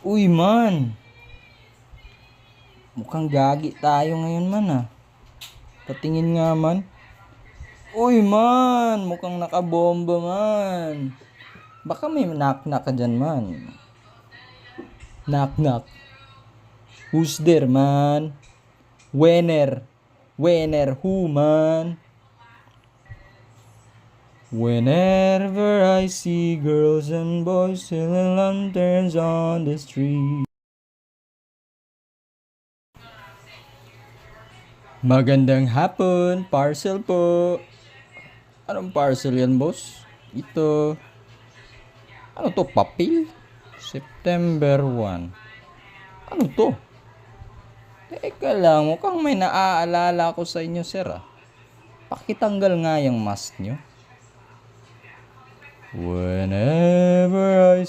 Uy man, mukhang gagi tayo ngayon man ah. Patingin nga man. Uy man, mukhang nakabomba man. Baka may knock-knock ka dyan man. Knock-knock. Who's there man? Winner. Winner who man? Whenever I see girls and boys selling lanterns on the street. Magandang hapon, parcel po. Anong parcel yan, boss? Ito. Ano to, papel? September 1. Ano to? Teka lang, mukhang may naaalala ko sa inyo, sir ah. Pakitanggal nga yung mask nyo. Whenever I